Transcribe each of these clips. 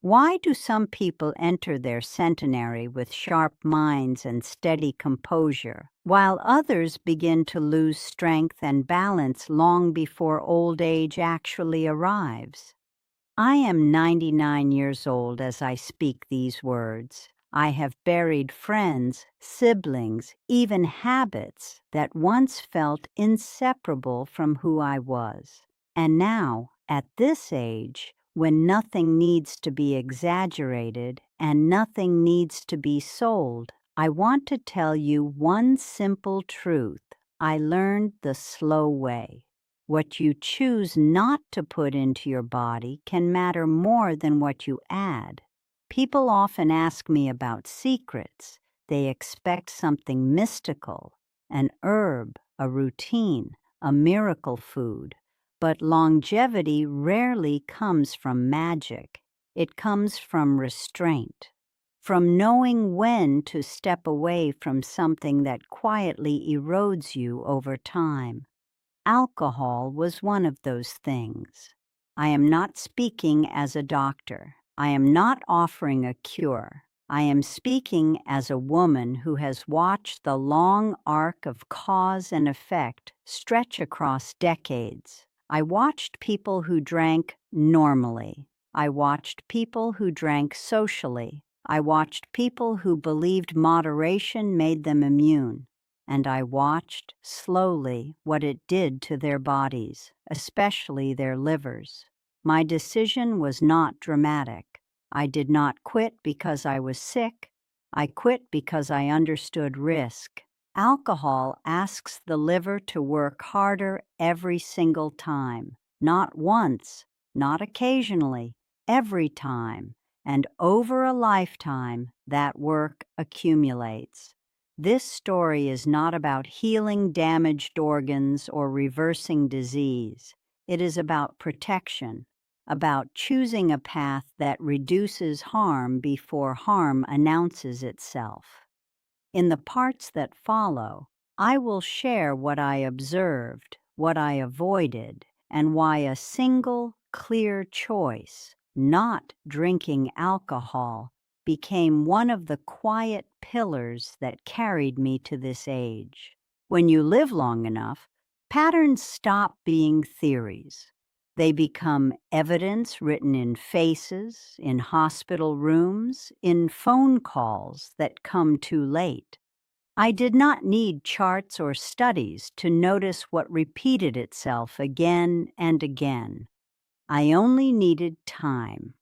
Why do some people enter their centenary with sharp minds and steady composure, while others begin to lose strength and balance long before old age actually arrives? I am 99 years old as I speak these words. I have buried friends, siblings, even habits that once felt inseparable from who I was. And now, at this age, when nothing needs to be exaggerated and nothing needs to be sold, I want to tell you one simple truth I learned the slow way. What you choose not to put into your body can matter more than what you add. People often ask me about secrets. They expect something mystical, an herb, a routine, a miracle food. But longevity rarely comes from magic. It comes from restraint, from knowing when to step away from something that quietly erodes you over time. Alcohol was one of those things. I am not speaking as a doctor. I am not offering a cure. I am speaking as a woman who has watched the long arc of cause and effect stretch across decades. I watched people who drank normally. I watched people who drank socially. I watched people who believed moderation made them immune. And I watched, slowly, what it did to their bodies, especially their livers. My decision was not dramatic. I did not quit because I was sick. I quit because I understood risk. Alcohol asks the liver to work harder every single time. Not once, not occasionally, every time. And over a lifetime, that work accumulates. This story is not about healing damaged organs or reversing disease. It is about protection, about choosing a path that reduces harm before harm announces itself. In the parts that follow, I will share what I observed, what I avoided, and why a single, clear choice, not drinking alcohol, became one of the quiet pillars that carried me to this age. When you live long enough, patterns stop being theories. They become evidence written in faces, in hospital rooms, in phone calls that come too late. I did not need charts or studies to notice what repeated itself again and again. I only needed time.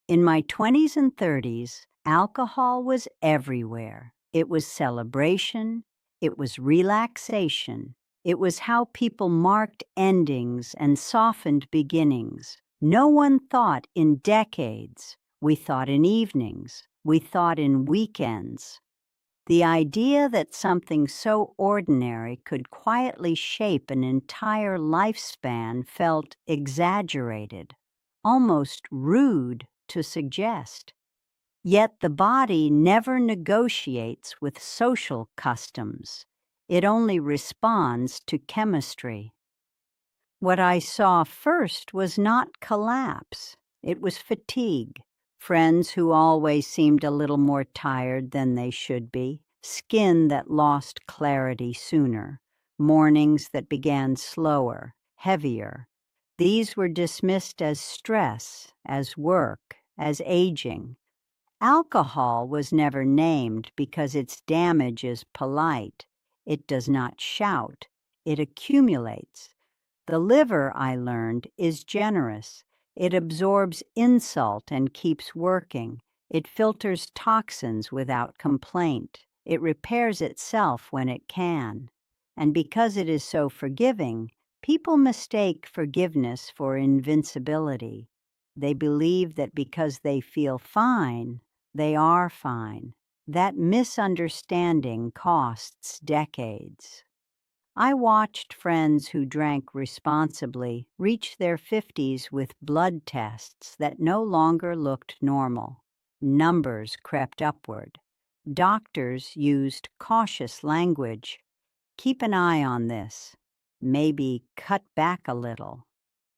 In my 20s and 30s, alcohol was everywhere. It was celebration, it was relaxation, it was how people marked endings and softened beginnings. No one thought in decades. We thought in evenings. We thought in weekends. The idea that something so ordinary could quietly shape an entire lifespan felt exaggerated, almost rude to suggest. Yet the body never negotiates with social customs. It only responds to chemistry. What I saw first was not collapse. It was fatigue. Friends who always seemed a little more tired than they should be. Skin that lost clarity sooner. Mornings that began slower, heavier. These were dismissed as stress, as work, as aging. Alcohol was never named because its damage is polite. It does not shout. It accumulates. The liver, I learned, is generous. It absorbs insult and keeps working. It filters toxins without complaint. It repairs itself when it can. And because it is so forgiving, people mistake forgiveness for invincibility. They believe that because they feel fine, they are fine. That misunderstanding costs decades. I watched friends who drank responsibly reach their 50s with blood tests that no longer looked normal. Numbers crept upward. Doctors used cautious language. Keep an eye on this. Maybe cut back a little.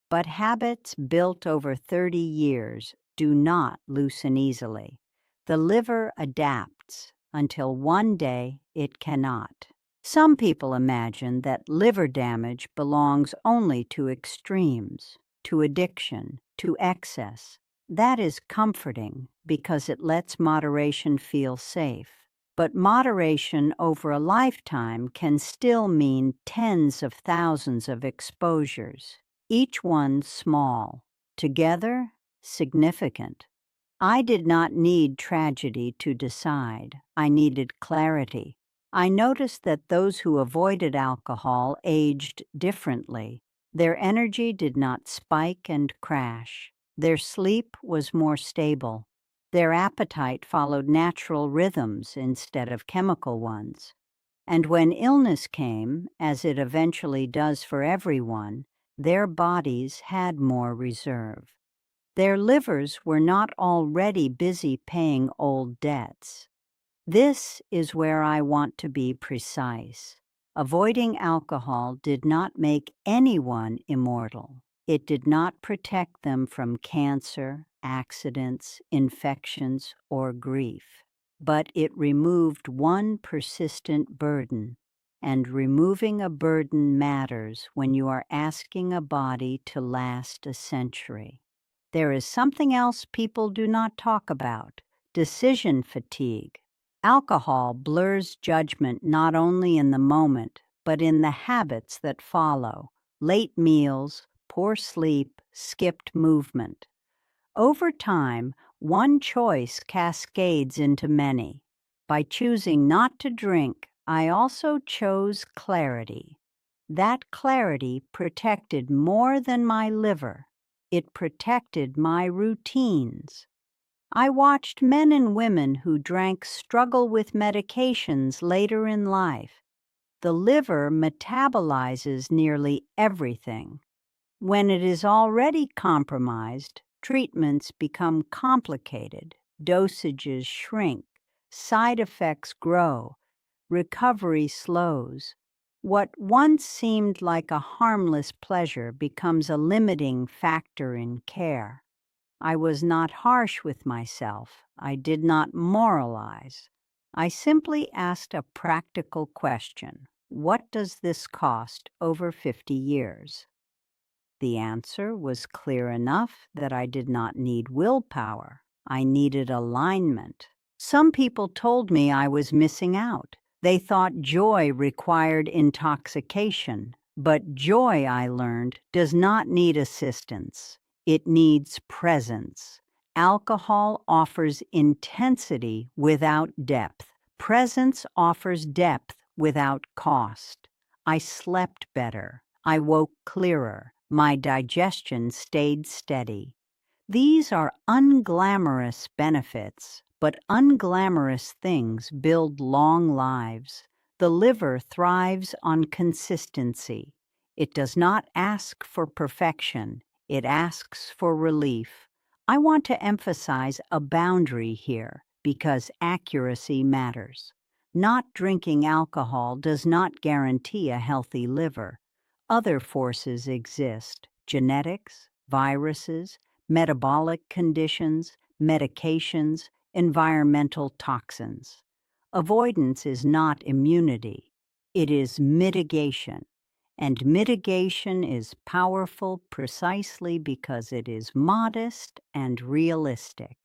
But habits built over 30 years do not loosen easily. The liver adapts until one day it cannot. Some people imagine that liver damage belongs only to extremes, to addiction, to excess. That is comforting because it lets moderation feel safe. But moderation over a lifetime can still mean tens of thousands of exposures, each one small, together significant. I did not need tragedy to decide. I needed clarity. I noticed that those who avoided alcohol aged differently. Their energy did not spike and crash. Their sleep was more stable. Their appetite followed natural rhythms instead of chemical ones. And when illness came, as it eventually does for everyone, their bodies had more reserve. Their livers were not already busy paying old debts. This is where I want to be precise. Avoiding alcohol did not make anyone immortal. It did not protect them from cancer, accidents, infections, or grief. But it removed one persistent burden. And removing a burden matters when you are asking a body to last a century. There is something else people do not talk about: decision fatigue. Alcohol blurs judgment not only in the moment, but in the habits that follow: late meals, poor sleep, skipped movement. Over time, one choice cascades into many. By choosing not to drink, I also chose clarity. That clarity protected more than my liver. It protected my routines. I watched men and women who drank struggle with medications later in life. The liver metabolizes nearly everything. When it is already compromised, treatments become complicated, dosages shrink, side effects grow, recovery slows. What once seemed like a harmless pleasure becomes a limiting factor in care. I was not harsh with myself. I did not moralize. I simply asked a practical question: what does this cost over 50 years? The answer was clear enough that I did not need willpower. I needed alignment. Some people told me I was missing out. They thought joy required intoxication. But joy, I learned, does not need assistance. It needs presence. Alcohol offers intensity without depth. Presence offers depth without cost. I slept better. I woke clearer. My digestion stayed steady. These are unglamorous benefits, but unglamorous things build long lives. The liver thrives on consistency. It does not ask for perfection. It asks for relief. I want to emphasize a boundary here because accuracy matters. Not drinking alcohol does not guarantee a healthy liver. Other forces exist: genetics, viruses, metabolic conditions, medications, environmental toxins. Avoidance is not immunity. It is mitigation. And mitigation is powerful precisely because it is modest and realistic.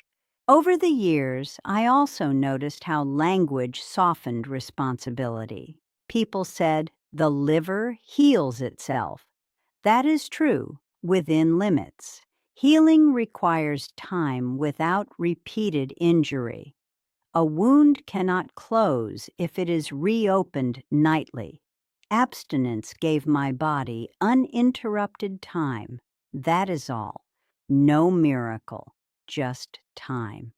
Over the years, I also noticed how language softened responsibility. People said, "the liver heals itself." That is true, within limits. Healing requires time without repeated injury. A wound cannot close if it is reopened nightly. Abstinence gave my body uninterrupted time. That is all. No miracle, just time.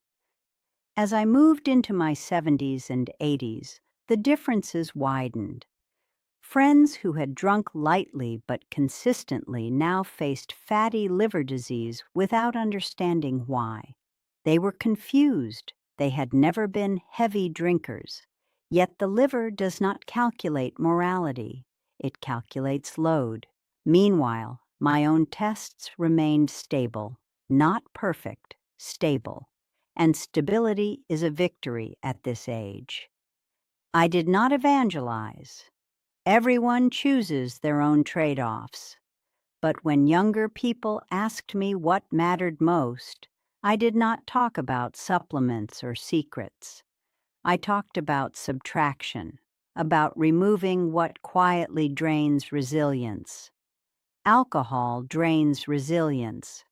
As I moved into my 70s and 80s, the differences widened. Friends who had drunk lightly but consistently now faced fatty liver disease without understanding why. They were confused. They had never been heavy drinkers. Yet the liver does not calculate morality. It calculates load. Meanwhile, my own tests remained stable, not perfect, stable, and stability is a victory at this age. I did not evangelize. Everyone chooses their own trade-offs. But when younger people asked me what mattered most, I did not talk about supplements or secrets. I talked about subtraction, about removing what quietly drains resilience. Alcohol drains resilience.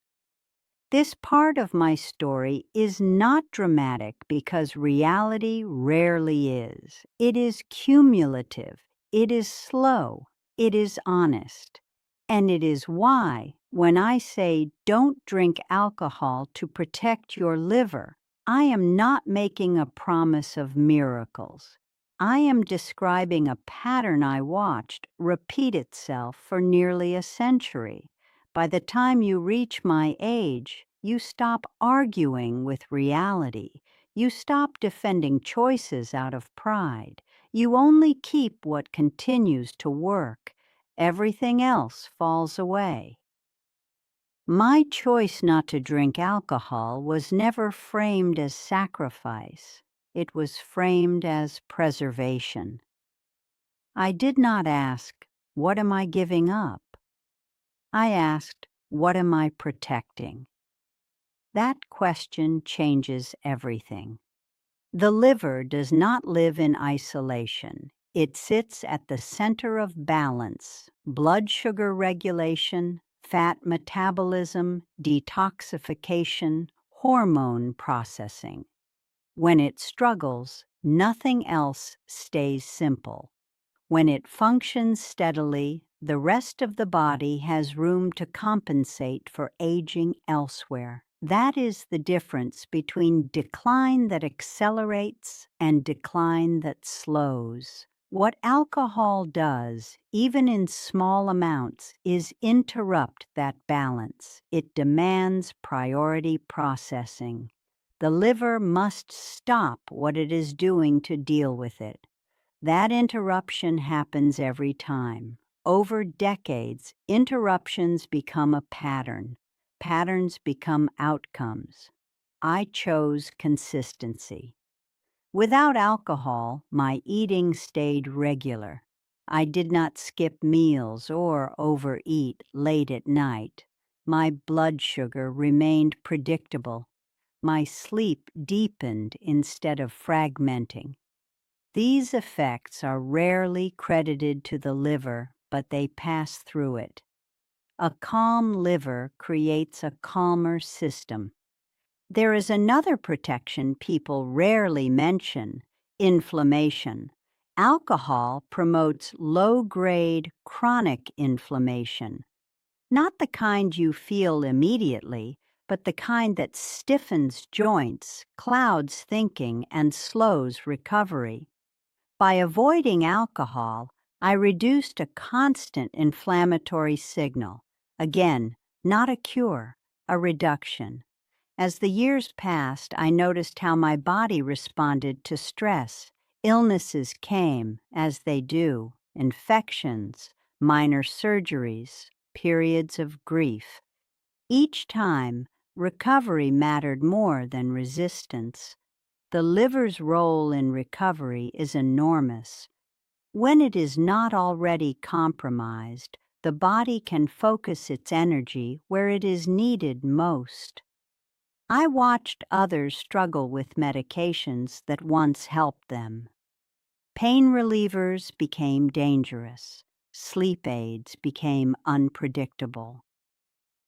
This part of my story is not dramatic because reality rarely is. It is cumulative, it is slow, it is honest. And it is why, when I say don't drink alcohol to protect your liver, I am not making a promise of miracles. I am describing a pattern I watched repeat itself for nearly a century. By the time you reach my age, you stop arguing with reality. You stop defending choices out of pride. You only keep what continues to work. Everything else falls away. My choice not to drink alcohol was never framed as sacrifice. It was framed as preservation. I did not ask, "What am I giving up?" I asked, "What am I protecting?" That question changes everything. The liver does not live in isolation. It sits at the center of balance, blood sugar regulation, fat metabolism, detoxification, hormone processing. When it struggles, nothing else stays simple. When it functions steadily, the rest of the body has room to compensate for aging elsewhere. That is the difference between decline that accelerates and decline that slows. What alcohol does, even in small amounts, is interrupt that balance. It demands priority processing. The liver must stop what it is doing to deal with it. That interruption happens every time. Over decades, interruptions become a pattern. Patterns become outcomes. I chose consistency. Without alcohol, my eating stayed regular. I did not skip meals or overeat late at night. My blood sugar remained predictable. My sleep deepened instead of fragmenting. These effects are rarely credited to the liver, but they pass through it. A calm liver creates a calmer system. There is another protection people rarely mention: inflammation. Alcohol promotes low-grade chronic inflammation. Not the kind you feel immediately, but the kind that stiffens joints, clouds thinking, and slows recovery. By avoiding alcohol, I reduced a constant inflammatory signal. Again, not a cure, a reduction. As the years passed, I noticed how my body responded to stress. Illnesses came, as they do, infections, minor surgeries, periods of grief. Each time, recovery mattered more than resistance. The liver's role in recovery is enormous. When it is not already compromised, the body can focus its energy where it is needed most. I watched others struggle with medications that once helped them. Pain relievers became dangerous. Sleep aids became unpredictable.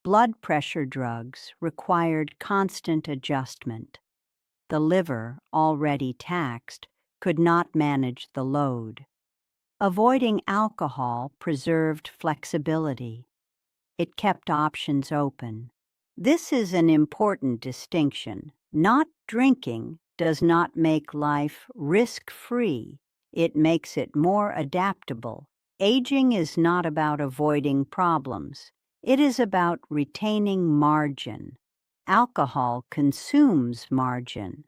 Blood pressure drugs required constant adjustment. The liver, already taxed, could not manage the load. Avoiding alcohol preserved flexibility. It kept options open. This is an important distinction. Not drinking does not make life risk-free. It makes it more adaptable. Aging is not about avoiding problems. It is about retaining margin. Alcohol consumes margin.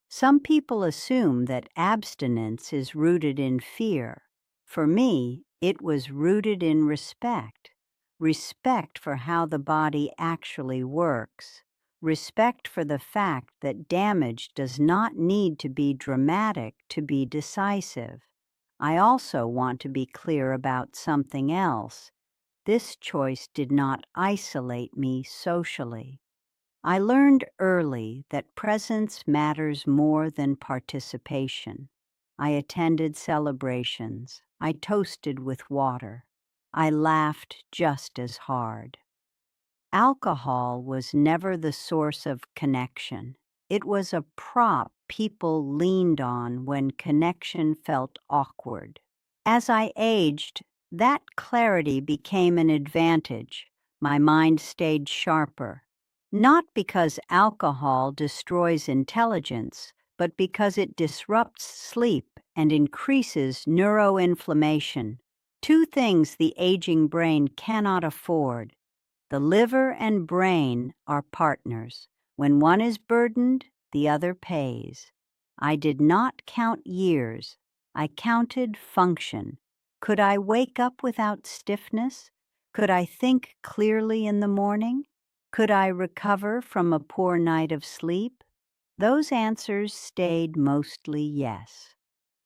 Some people assume that abstinence is rooted in fear. For me, it was rooted in respect. Respect for how the body actually works. respect for the fact that damage does not need to be dramatic to be decisive. I also want to be clear about something else. This choice did not isolate me socially. I learned early that presence matters more than participation. I attended celebrations. I toasted with water. I laughed just as hard. Alcohol was never the source of connection. It was a prop people leaned on when connection felt awkward. As I aged, that clarity became an advantage. My mind stayed sharper, not because alcohol destroys intelligence, but because it disrupts sleep and increases neuroinflammation, two things the aging brain cannot afford. The liver and brain are partners. When one is burdened, the other pays. I did not count years. I counted function. Could I wake up without stiffness? Could I think clearly in the morning? Could I recover from a poor night of sleep? Those answers stayed mostly yes.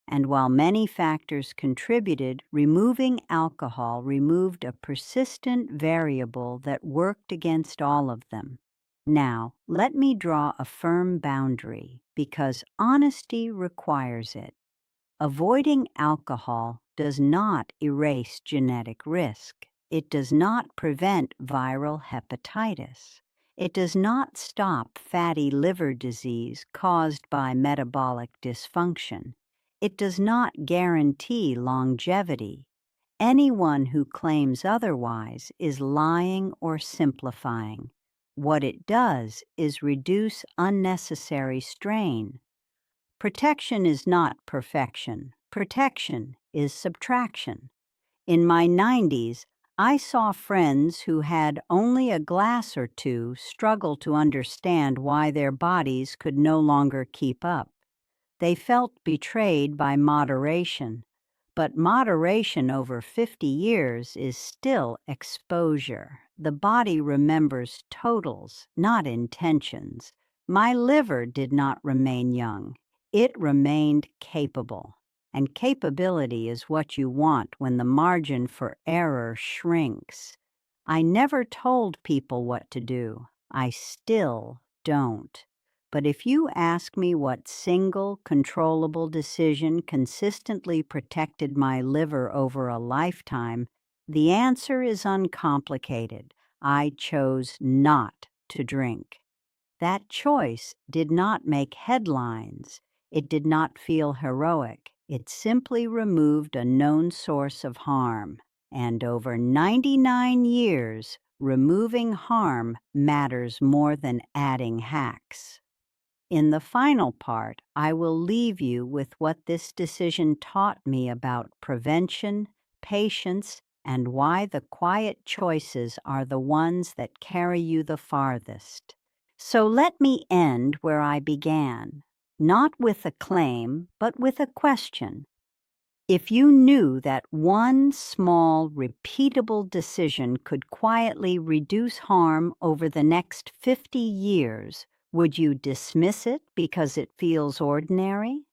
And while many factors contributed, removing alcohol removed a persistent variable that worked against all of them. Now, let me draw a firm boundary because honesty requires it. Avoiding alcohol does not erase genetic risk. It does not prevent viral hepatitis. It does not stop fatty liver disease caused by metabolic dysfunction. It does not guarantee longevity. Anyone who claims otherwise is lying or simplifying. What it does is reduce unnecessary strain. Protection is not perfection. Protection is subtraction. In my 90s, I saw friends who had only a glass or two struggle to understand why their bodies could no longer keep up. They felt betrayed by moderation, but moderation over 50 years is still exposure. The body remembers totals, not intentions. My liver did not remain young. It remained capable. And capability is what you want when the margin for error shrinks. I never told people what to do. I still don't. But if you ask me what single controllable decision consistently protected my liver over a lifetime, the answer is uncomplicated. I chose not to drink. That choice did not make headlines. It did not feel heroic. It simply removed a known source of harm. And over 99 years, removing harm matters more than adding hacks. In the final part, I will leave you with what this decision taught me about prevention, patience, and why the quiet choices are the ones that carry you the farthest. So let me end where I began, not with a claim, but with a question. If you knew that one small, repeatable decision could quietly reduce harm over the next 50 years, would you dismiss it because it feels ordinary?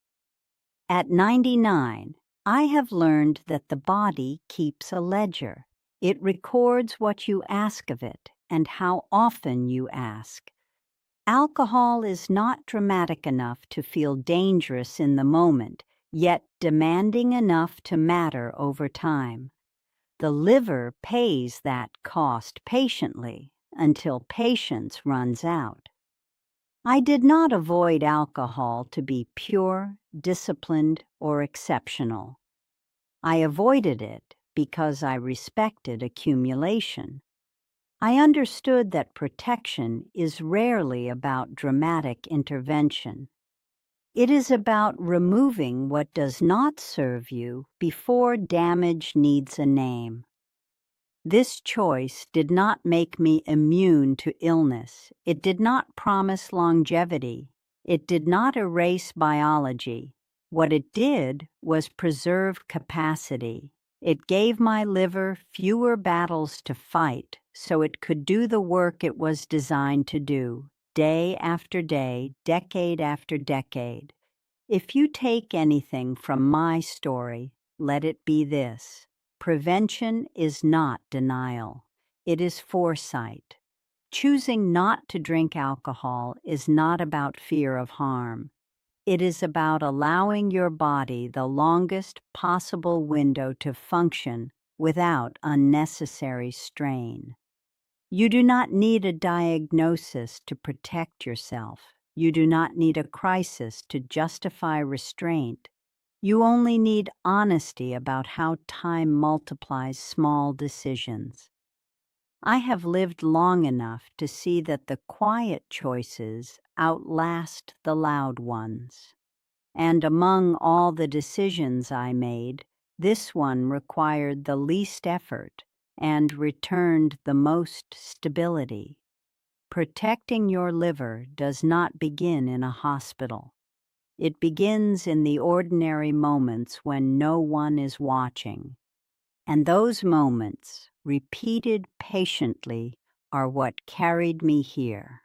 At 99, I have learned that the body keeps a ledger. It records what you ask of it and how often you ask. Alcohol is not dramatic enough to feel dangerous in the moment, yet demanding enough to matter over time. The liver pays that cost patiently until patience runs out. I did not avoid alcohol to be pure, disciplined, or exceptional. I avoided it because I respected accumulation. I understood that protection is rarely about dramatic intervention. It is about removing what does not serve you before damage needs a name. This choice did not make me immune to illness. It did not promise longevity. It did not erase biology. What it did was preserve capacity. It gave my liver fewer battles to fight so it could do the work it was designed to do. day after day, decade after decade. If you take anything from my story, let it be this: prevention is not denial, it is foresight. Choosing not to drink alcohol is not about fear of harm. It is about allowing your body the longest possible window to function without unnecessary strain. You do not need a diagnosis to protect yourself. You do not need a crisis to justify restraint. You only need honesty about how time multiplies small decisions. I have lived long enough to see that the quiet choices outlast the loud ones. And among all the decisions I made, this one required the least effort and returned the most stability. Protecting your liver does not begin in a hospital. It begins in the ordinary moments when no one is watching. And those moments, repeated patiently, are what carried me here.